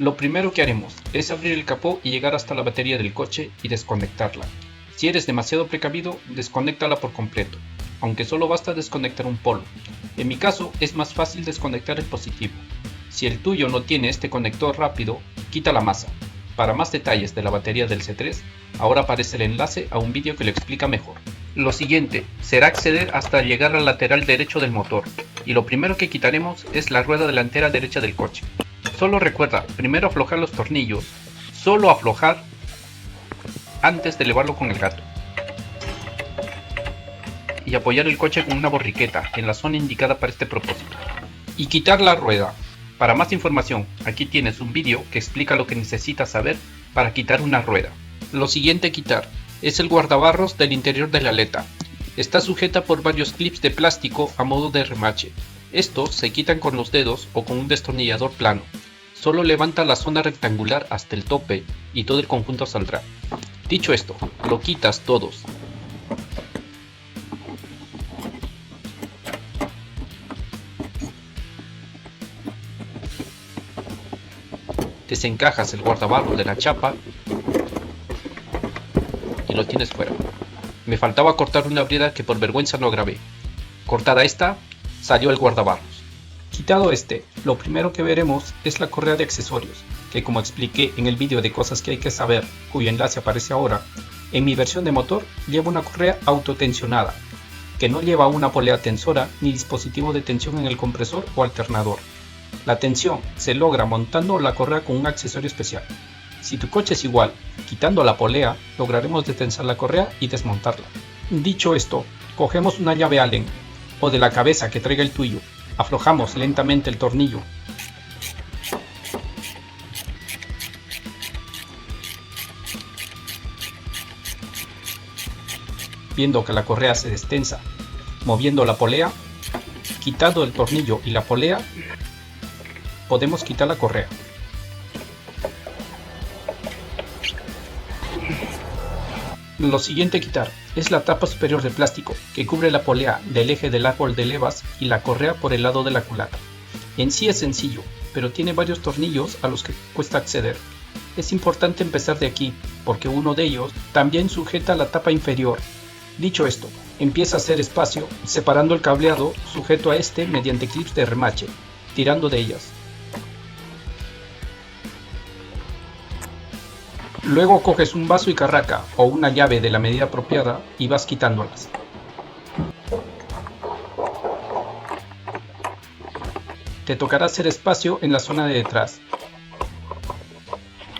Lo primero que haremos es abrir el capó y llegar hasta la batería del coche y desconectarla. Si eres demasiado precavido, desconéctala por completo, aunque solo basta desconectar un polo. En mi caso es más fácil desconectar el positivo. Si el tuyo no tiene este conector rápido, quita la masa. Para más detalles de la batería del C3, ahora aparece el enlace a un vídeo que lo explica mejor. Lo siguiente será acceder hasta llegar al lateral derecho del motor, y lo primero que quitaremos es la rueda delantera derecha del coche. Solo recuerda primero aflojar los tornillos, solo aflojar antes de elevarlo con el gato. Y apoyar el coche con una borriqueta en la zona indicada para este propósito. Y quitar la rueda. Para más información, aquí tienes un vídeo que explica lo que necesitas saber para quitar una rueda. Lo siguiente a quitar es el guardabarros del interior de la aleta. Está sujeta por varios clips de plástico a modo de remache. Estos se quitan con los dedos o con un destornillador plano. Solo levanta la zona rectangular hasta el tope y todo el conjunto saldrá. Dicho esto, lo quitas todos. Desencajas el guardabarro de la chapa y lo tienes fuera. Me faltaba cortar una brida que por vergüenza no grabé. Cortada esta, salió el guardabarros. Quitado este, lo primero que veremos es la correa de accesorios, que como expliqué en el vídeo de cosas que hay que saber, cuyo enlace aparece ahora, en mi versión de motor lleva una correa autotensionada, que no lleva una polea tensora ni dispositivo de tensión en el compresor o alternador. La tensión se logra montando la correa con un accesorio especial. Si tu coche es igual, quitando la polea, lograremos detensar la correa y desmontarla. Dicho esto, cogemos una llave Allen, o de la cabeza que traiga el tuyo, aflojamos lentamente el tornillo. Viendo que la correa se destensa, moviendo la polea, quitado el tornillo y la polea, podemos quitar la correa. Lo siguiente a quitar es la tapa superior de plástico que cubre la polea del eje del árbol de levas y la correa por el lado de la culata. En sí es sencillo, pero tiene varios tornillos a los que cuesta acceder. Es importante empezar de aquí, porque uno de ellos también sujeta la tapa inferior. Dicho esto, empieza a hacer espacio, separando el cableado sujeto a este mediante clips de remache, tirando de ellas. Luego coges un vaso y carraca o una llave de la medida apropiada y vas quitándolas. Te tocará hacer espacio en la zona de detrás.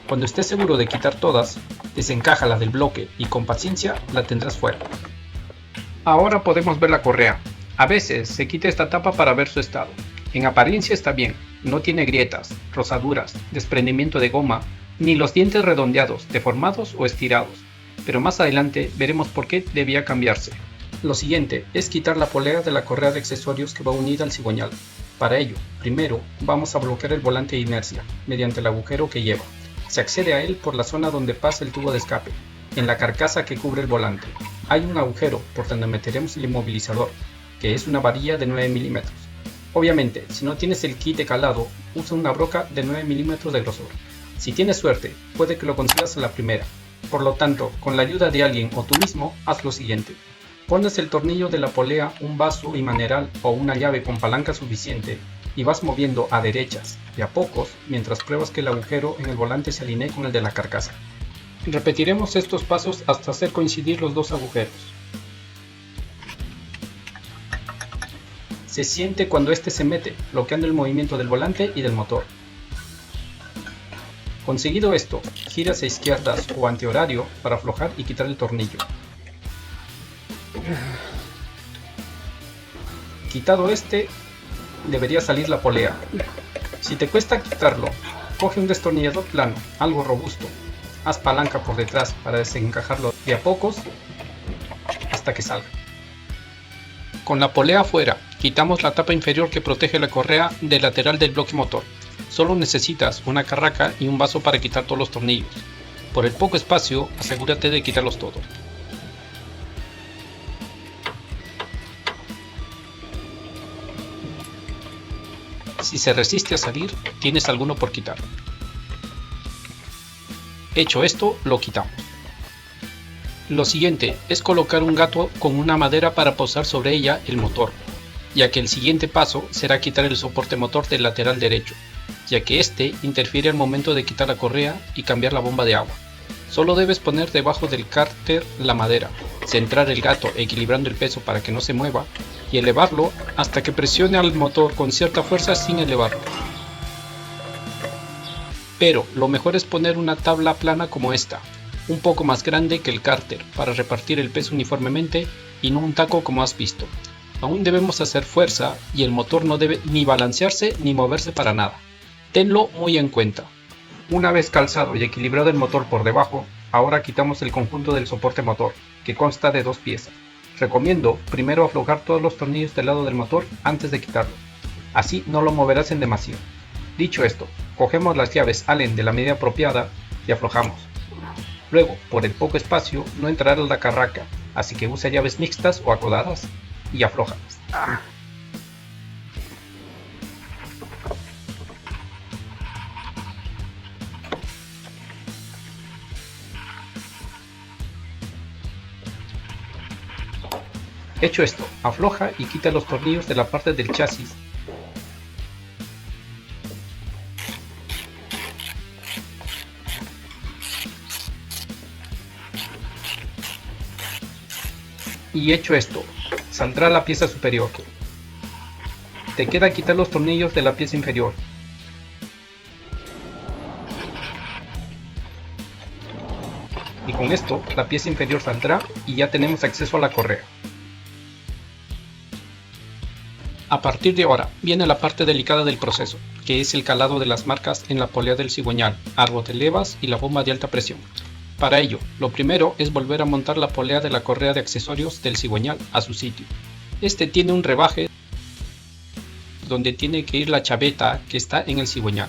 Cuando estés seguro de quitar todas, desencájala del bloque y con paciencia la tendrás fuera. Ahora podemos ver la correa. A veces se quita esta tapa para ver su estado. En apariencia está bien, no tiene grietas, rozaduras, desprendimiento de goma, ni los dientes redondeados, deformados o estirados, pero más adelante veremos por qué debía cambiarse. Lo siguiente es quitar la polea de la correa de accesorios que va unida al cigüeñal. Para ello, primero vamos a bloquear el volante de inercia mediante el agujero que lleva. Se accede a él por la zona donde pasa el tubo de escape, en la carcasa que cubre el volante. Hay un agujero por donde meteremos el inmovilizador, que es una varilla de 9 mm. Obviamente, si no tienes el kit de calado, usa una broca de 9 mm de grosor. Si tienes suerte, puede que lo consigas a la primera. Por lo tanto, con la ayuda de alguien o tú mismo, haz lo siguiente. Pones el tornillo de la polea, un vaso y maneral o una llave con palanca suficiente y vas moviendo a derechas y a pocos mientras pruebas que el agujero en el volante se alinee con el de la carcasa. Repetiremos estos pasos hasta hacer coincidir los dos agujeros. Se siente cuando este se mete, bloqueando el movimiento del volante y del motor. Conseguido esto, giras a izquierdas o antihorario para aflojar y quitar el tornillo. Quitado este, debería salir la polea. Si te cuesta quitarlo, coge un destornillador plano, algo robusto. Haz palanca por detrás para desencajarlo de a pocos hasta que salga. Con la polea afuera, quitamos la tapa inferior que protege la correa del lateral del bloque motor. Solo necesitas una carraca y un vaso para quitar todos los tornillos. Por el poco espacio, asegúrate de quitarlos todos. Si se resiste a salir, tienes alguno por quitar. Hecho esto, lo quitamos. Lo siguiente es colocar un gato con una madera para posar sobre ella el motor, ya que el siguiente paso será quitar el soporte motor del lateral derecho, ya que este interfiere al momento de quitar la correa y cambiar la bomba de agua. Solo debes poner debajo del cárter la madera, centrar el gato equilibrando el peso para que no se mueva y elevarlo hasta que presione al motor con cierta fuerza sin elevarlo. Pero lo mejor es poner una tabla plana como esta, un poco más grande que el cárter para repartir el peso uniformemente y no un taco como has visto. Aún debemos hacer fuerza y el motor no debe ni balancearse ni moverse para nada. Tenlo muy en cuenta. Una vez calzado y equilibrado el motor por debajo, ahora quitamos el conjunto del soporte motor, que consta de dos piezas. Recomiendo primero aflojar todos los tornillos del lado del motor antes de quitarlo, así no lo moverás en demasía. Dicho esto, cogemos las llaves Allen de la medida apropiada y aflojamos. Luego, por el poco espacio, no entrará la carraca, así que usa llaves mixtas o acodadas y aflójalas. Hecho esto, afloja y quita los tornillos de la parte del chasis. Y hecho esto, saldrá la pieza superior. Te queda quitar los tornillos de la pieza inferior. Y con esto, la pieza inferior saldrá y ya tenemos acceso a la correa. A partir de ahora, viene la parte delicada del proceso, que es el calado de las marcas en la polea del cigüeñal, árbol de levas y la bomba de alta presión. Para ello, lo primero es volver a montar la polea de la correa de accesorios del cigüeñal a su sitio. Este tiene un rebaje donde tiene que ir la chaveta que está en el cigüeñal.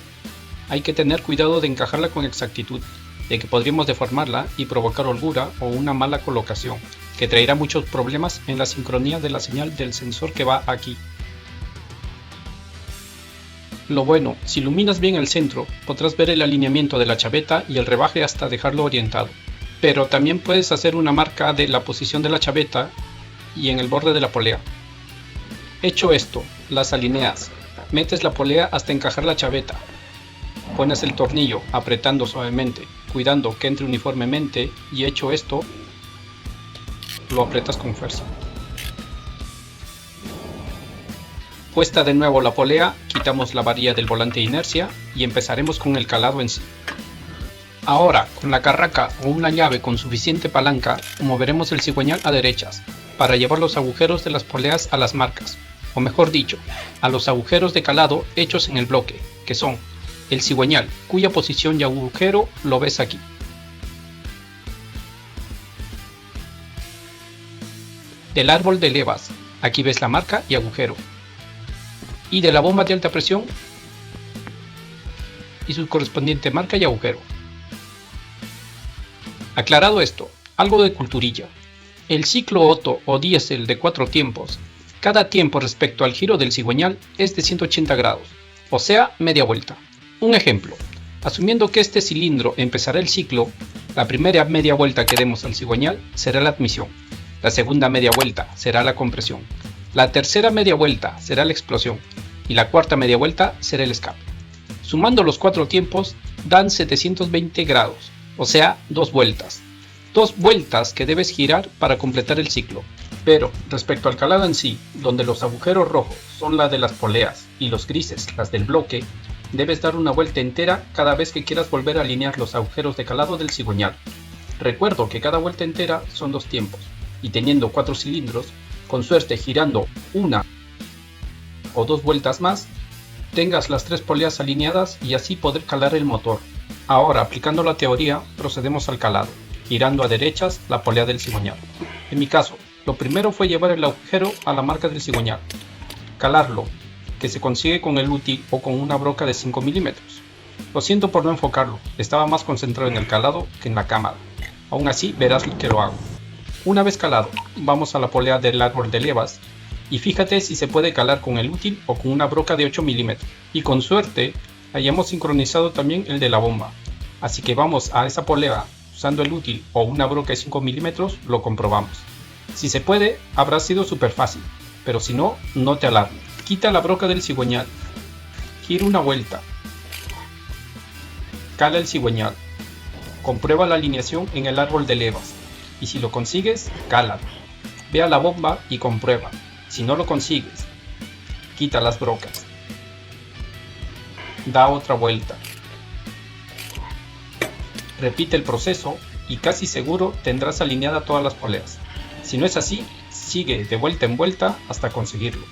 Hay que tener cuidado de encajarla con exactitud, de que podríamos deformarla y provocar holgura o una mala colocación, que traerá muchos problemas en la sincronía de la señal del sensor que va aquí. Lo bueno, si iluminas bien el centro, podrás ver el alineamiento de la chaveta y el rebaje hasta dejarlo orientado. Pero también puedes hacer una marca de la posición de la chaveta y en el borde de la polea. Hecho esto, las alineas, metes la polea hasta encajar la chaveta. Pones el tornillo apretando suavemente, cuidando que entre uniformemente y hecho esto, lo aprietas con fuerza. Puesta de nuevo la polea, quitamos la varilla del volante de inercia y empezaremos con el calado en sí. Ahora, con la carraca o una llave con suficiente palanca, moveremos el cigüeñal a derechas, para llevar los agujeros de las poleas a las marcas, o mejor dicho, a los agujeros de calado hechos en el bloque, que son el cigüeñal, cuya posición y agujero lo ves aquí. Del árbol de levas, aquí ves la marca y agujero. Y de la bomba de alta presión y su correspondiente marca y agujero. Aclarado esto, algo de culturilla. El ciclo Otto o diésel de 4 tiempos, cada tiempo respecto al giro del cigüeñal es de 180 grados, o sea, media vuelta. Un ejemplo, asumiendo que este cilindro empezará el ciclo, la primera media vuelta que demos al cigüeñal será la admisión, la segunda media vuelta será la compresión, la tercera media vuelta será la explosión y la cuarta media vuelta será el escape. Sumando los 4 tiempos dan 720 grados, o sea, 2 vueltas. 2 vueltas que debes girar para completar el ciclo. Pero respecto al calado en sí, donde los agujeros rojos son la de las poleas y los grises las del bloque, debes dar una vuelta entera cada vez que quieras volver a alinear los agujeros de calado del cigüeñal. Recuerdo que cada vuelta entera son 2 tiempos, y teniendo 4 cilindros, con suerte girando una o 2 vueltas más, tengas las tres poleas alineadas y así poder calar el motor. Ahora, aplicando la teoría, procedemos al calado, girando a derechas la polea del cigüeñal. En mi caso, lo primero fue llevar el agujero a la marca del cigüeñal, calarlo, que se consigue con el útil o con una broca de 5 milímetros. Lo siento por no enfocarlo, estaba más concentrado en el calado que en la cámara. Aún así, verás que lo hago. Una vez calado, vamos a la polea del árbol de levas y fíjate si se puede calar con el útil o con una broca de 8 milímetros. Y con suerte, hayamos sincronizado también el de la bomba. Así que vamos a esa polea usando el útil o una broca de 5 milímetros, lo comprobamos. Si se puede, habrá sido súper fácil, pero si no, no te alarmes. Quita la broca del cigüeñal, gira una vuelta, cala el cigüeñal, comprueba la alineación en el árbol de levas y si lo consigues, cálalo. Ve a la bomba y comprueba. Si no lo consigues, quita las brocas, da otra vuelta, repite el proceso y casi seguro tendrás alineada todas las poleas. Si no es así, sigue de vuelta en vuelta hasta conseguirlo.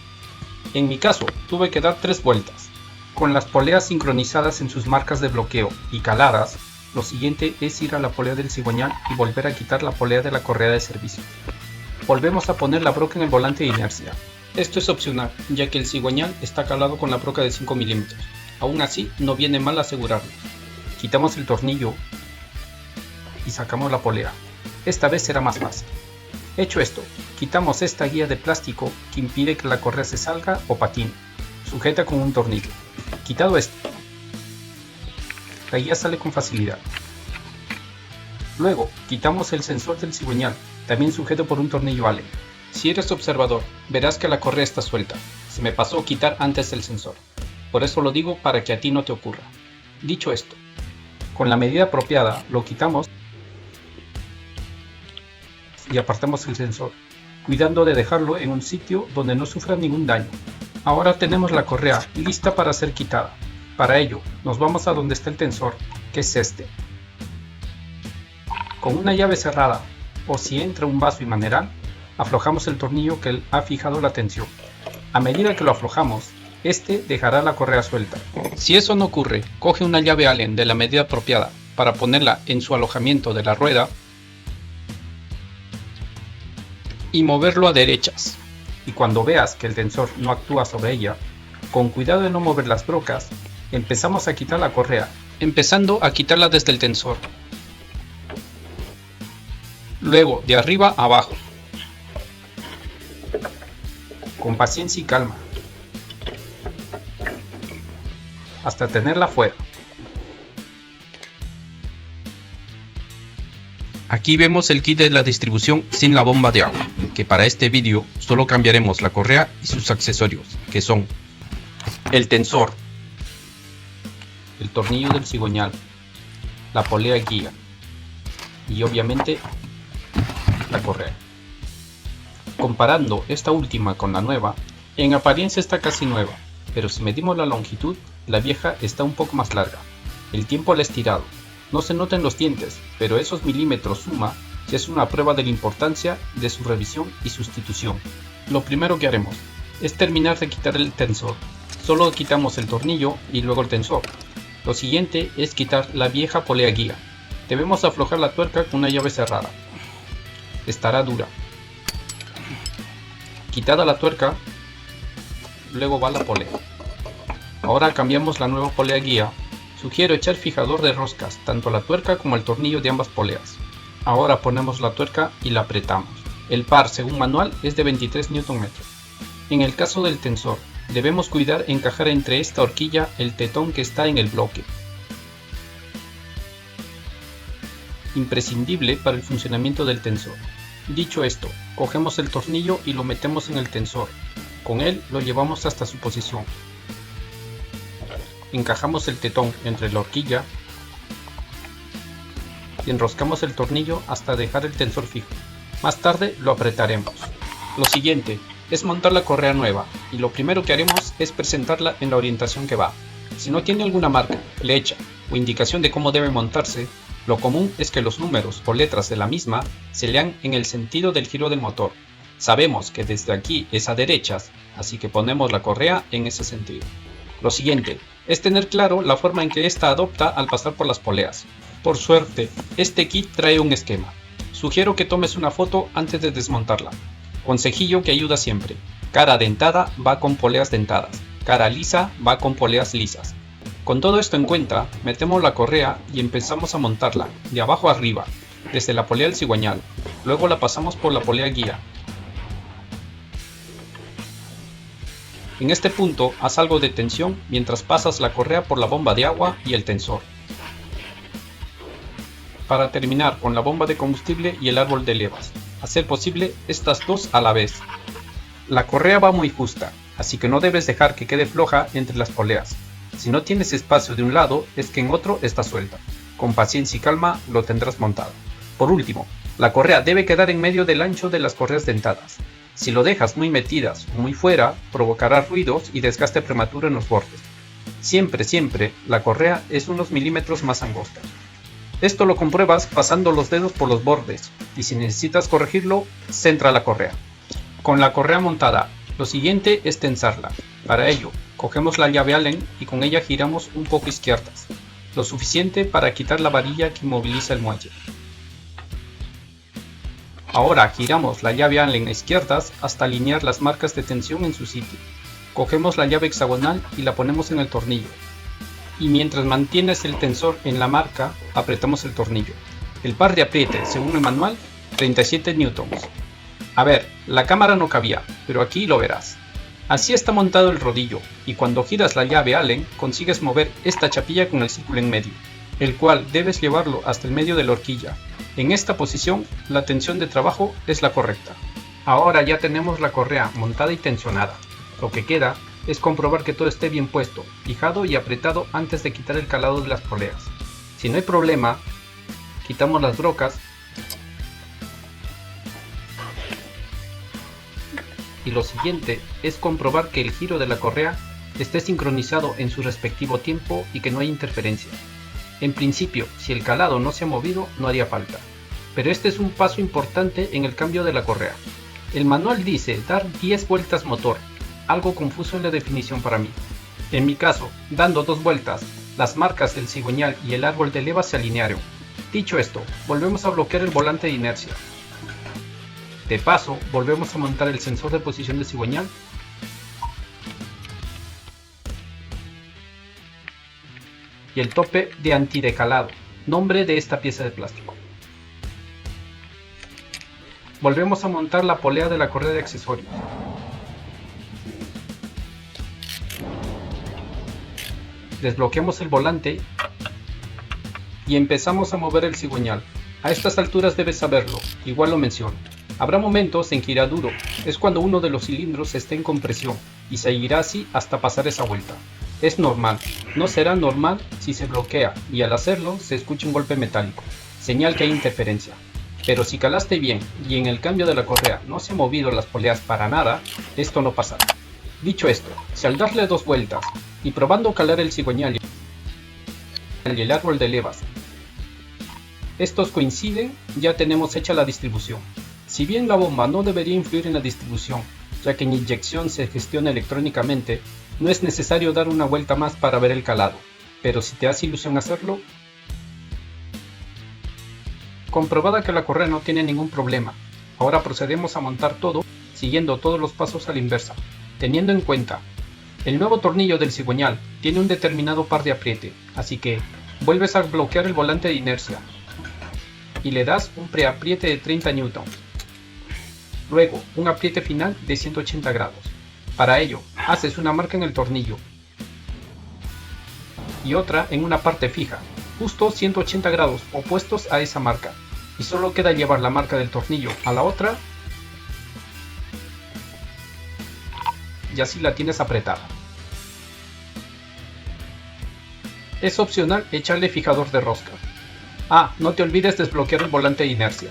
En mi caso, tuve que dar 3 vueltas. Con las poleas sincronizadas en sus marcas de bloqueo y caladas, lo siguiente es ir a la polea del cigüeñal y volver a quitar la polea de la correa de servicio. Volvemos a poner la broca en el volante de inercia. Esto es opcional, ya que el cigüeñal está calado con la broca de 5 milímetros. Aún así, no viene mal asegurarlo. Quitamos el tornillo y sacamos la polea. Esta vez será más fácil. Hecho esto, quitamos esta guía de plástico que impide que la correa se salga o patine. Sujeta con un tornillo. Quitado esto, la guía sale con facilidad. Luego, quitamos el sensor del cigüeñal, también sujeto por un tornillo Allen. Si eres observador, verás que la correa está suelta. Se me pasó quitar antes el sensor. Por eso lo digo para que a ti no te ocurra. Dicho esto, con la medida apropiada lo quitamos y apartamos el sensor, cuidando de dejarlo en un sitio donde no sufra ningún daño. Ahora tenemos la correa lista para ser quitada. Para ello, nos vamos a donde está el tensor, que es este. Con una llave cerrada, o si entra un vaso y manera, aflojamos el tornillo que ha fijado la tensión. A medida que lo aflojamos, este dejará la correa suelta. Si eso no ocurre, coge una llave Allen de la medida apropiada para ponerla en su alojamiento de la rueda y moverlo a derechas. Y cuando veas que el tensor no actúa sobre ella, con cuidado de no mover las brocas, empezamos a quitar la correa, empezando a quitarla desde el tensor. Luego de arriba a abajo, con paciencia y calma, hasta tenerla fuera. Aquí vemos el kit de la distribución sin la bomba de agua, que para este vídeo solo cambiaremos la correa y sus accesorios, que son el tensor, el tornillo del cigüeñal, la polea guía y obviamente la correa. Comparando esta última con la nueva, en apariencia está casi nueva, pero si medimos la longitud, la vieja está un poco más larga. El tiempo la ha estirado. No se notan los dientes, pero esos milímetros suma y es una prueba de la importancia de su revisión y sustitución. Lo primero que haremos es terminar de quitar el tensor. Solo quitamos el tornillo y luego el tensor. Lo siguiente es quitar la vieja polea guía. Debemos aflojar la tuerca con una llave cerrada. Estará dura. Quitada la tuerca, luego va la polea. Ahora cambiamos la nueva polea guía. Sugiero echar fijador de roscas, tanto a la tuerca como al tornillo de ambas poleas. Ahora ponemos la tuerca y la apretamos. El par, según manual, es de 23 Nm. En el caso del tensor, debemos cuidar encajar entre esta horquilla el tetón que está en el bloque. Imprescindible para el funcionamiento del tensor. Dicho esto, cogemos el tornillo y lo metemos en el tensor. Con él lo llevamos hasta su posición. Encajamos el tetón entre la horquilla y enroscamos el tornillo hasta dejar el tensor fijo. Más tarde lo apretaremos. Lo siguiente es montar la correa nueva y lo primero que haremos es presentarla en la orientación que va. Si no tiene alguna marca, flecha o indicación de cómo debe montarse, lo común es que los números o letras de la misma se lean en el sentido del giro del motor. Sabemos que desde aquí es a derechas, así que ponemos la correa en ese sentido. Lo siguiente es tener claro la forma en que ésta adopta al pasar por las poleas. Por suerte, este kit trae un esquema. Sugiero que tomes una foto antes de desmontarla. Consejillo que ayuda siempre: cara dentada va con poleas dentadas, cara lisa va con poleas lisas. Con todo esto en cuenta, metemos la correa y empezamos a montarla de abajo a arriba, desde la polea del cigüeñal, luego la pasamos por la polea guía. En este punto haz algo de tensión mientras pasas la correa por la bomba de agua y el tensor, para terminar con la bomba de combustible y el árbol de levas, a ser posible estas dos a la vez. La correa va muy justa, así que no debes dejar que quede floja entre las poleas. Si no tienes espacio de un lado, es que en otro está suelta. Con paciencia y calma lo tendrás montado. Por último, la correa debe quedar en medio del ancho de las correas dentadas. Si lo dejas muy metidas o muy fuera, provocará ruidos y desgaste prematuro en los bordes. Siempre, la correa es unos milímetros más angosta. Esto lo compruebas pasando los dedos por los bordes, y si necesitas corregirlo, centra la correa. Con la correa montada, lo siguiente es tensarla. Para ello, cogemos la llave Allen y con ella giramos un poco izquierdas, lo suficiente para quitar la varilla que inmoviliza el muelle. Ahora giramos la llave Allen a izquierdas hasta alinear las marcas de tensión en su sitio. Cogemos la llave hexagonal y la ponemos en el tornillo. Y mientras mantienes el tensor en la marca, apretamos el tornillo. El par de apriete, según el manual, 37 newtons. A ver, la cámara no cabía, pero aquí lo verás. Así está montado el rodillo, y cuando giras la llave Allen consigues mover esta chapilla con el círculo en medio, el cual debes llevarlo hasta el medio de la horquilla. En esta posición, la tensión de trabajo es la correcta. Ahora ya tenemos la correa montada y tensionada. Lo que queda es comprobar que todo esté bien puesto, fijado y apretado antes de quitar el calado de las poleas. Si no hay problema, quitamos las brocas y lo siguiente es comprobar que el giro de la correa esté sincronizado en su respectivo tiempo y que no hay interferencia. En principio, si el calado no se ha movido, no haría falta, pero este es un paso importante en el cambio de la correa. El manual dice dar 10 vueltas motor, algo confuso en la definición para mí. En mi caso, dando 2 vueltas, las marcas del cigüeñal y el árbol de levas se alinearon. Dicho esto, volvemos a bloquear el volante de inercia. De paso, volvemos a montar el sensor de posición de cigüeñal y el tope de antidecalado, nombre de esta pieza de plástico. Volvemos a montar la polea de la correa de accesorios. Desbloqueamos el volante y empezamos a mover el cigüeñal. A estas alturas debes saberlo, igual lo menciono. Habrá momentos en que irá duro, es cuando uno de los cilindros esté en compresión y seguirá así hasta pasar esa vuelta. Es normal, no será normal si se bloquea y al hacerlo se escucha un golpe metálico, señal que hay interferencia. Pero si calaste bien y en el cambio de la correa no se han movido las poleas para nada, esto no pasará. Dicho esto, si al darle 2 vueltas y probando calar el cigüeñal y el árbol de levas, estos coinciden, ya tenemos hecha la distribución. Si bien la bomba no debería influir en la distribución, ya que en inyección se gestiona electrónicamente, no es necesario dar una vuelta más para ver el calado, pero si te hace ilusión hacerlo, comprobada que la correa no tiene ningún problema, ahora procedemos a montar todo, siguiendo todos los pasos a la inversa, teniendo en cuenta, el nuevo tornillo del cigüeñal tiene un determinado par de apriete, así que vuelves a bloquear el volante de inercia y le das un preapriete de 30 newtons. Luego, un apriete final de 180 grados. Para ello, haces una marca en el tornillo y otra en una parte fija, justo 180 grados opuestos a esa marca, y solo queda llevar la marca del tornillo a la otra y así la tienes apretada. Es opcional echarle fijador de rosca. Ah, no te olvides desbloquear el volante de inercia.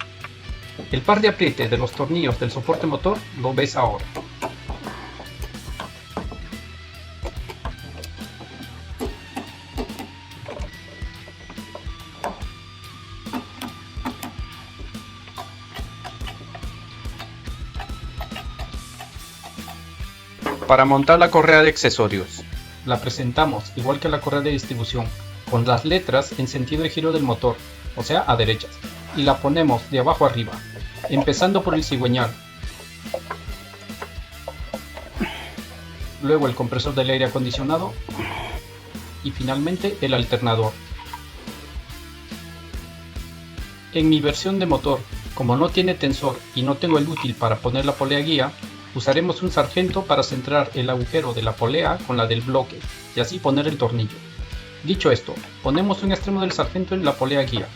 El par de apriete de los tornillos del soporte motor lo ves ahora. Para montar la correa de accesorios, la presentamos igual que la correa de distribución, con las letras en sentido de giro del motor, o sea a derechas, y la ponemos de abajo arriba, empezando por el cigüeñal, luego el compresor del aire acondicionado y finalmente el alternador. En mi versión de motor, como no tiene tensor y no tengo el útil para poner la polea guía, usaremos un sargento para centrar el agujero de la polea con la del bloque y así poner el tornillo. Dicho esto, ponemos un extremo del sargento en la polea guía,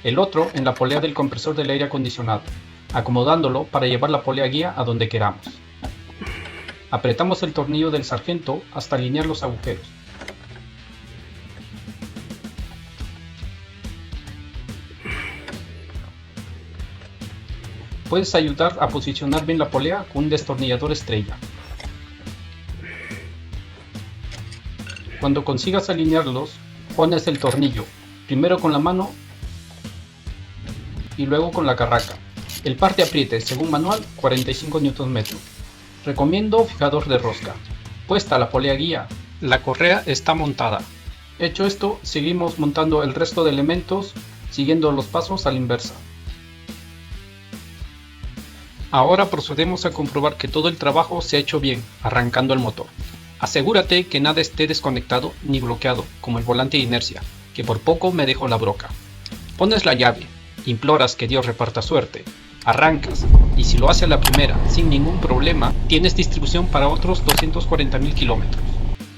el otro en la polea del compresor del aire acondicionado, acomodándolo para llevar la polea guía a donde queramos. Apretamos el tornillo del sargento hasta alinear los agujeros. Puedes ayudar a posicionar bien la polea con un destornillador estrella. Cuando consigas alinearlos, pones el tornillo, primero con la mano y luego con la carraca. El par de apriete, según manual, 45 Nm. Recomiendo fijador de rosca. Puesta la polea guía, la correa está montada. Hecho esto, seguimos montando el resto de elementos, siguiendo los pasos a la inversa. Ahora procedemos a comprobar que todo el trabajo se ha hecho bien, arrancando el motor. Asegúrate que nada esté desconectado ni bloqueado, como el volante de inercia, que por poco me dejó la broca. Pones la llave, imploras que Dios reparta suerte, arrancas, y si lo hace a la primera, sin ningún problema, tienes distribución para otros 240.000 kilómetros.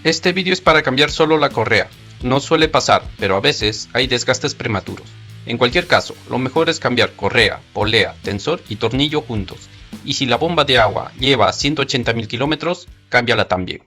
Este vídeo es para cambiar solo la correa. No suele pasar, pero a veces hay desgastes prematuros. En cualquier caso, lo mejor es cambiar correa, polea, tensor y tornillo juntos. Y si la bomba de agua lleva 180.000 kilómetros, cámbiala también.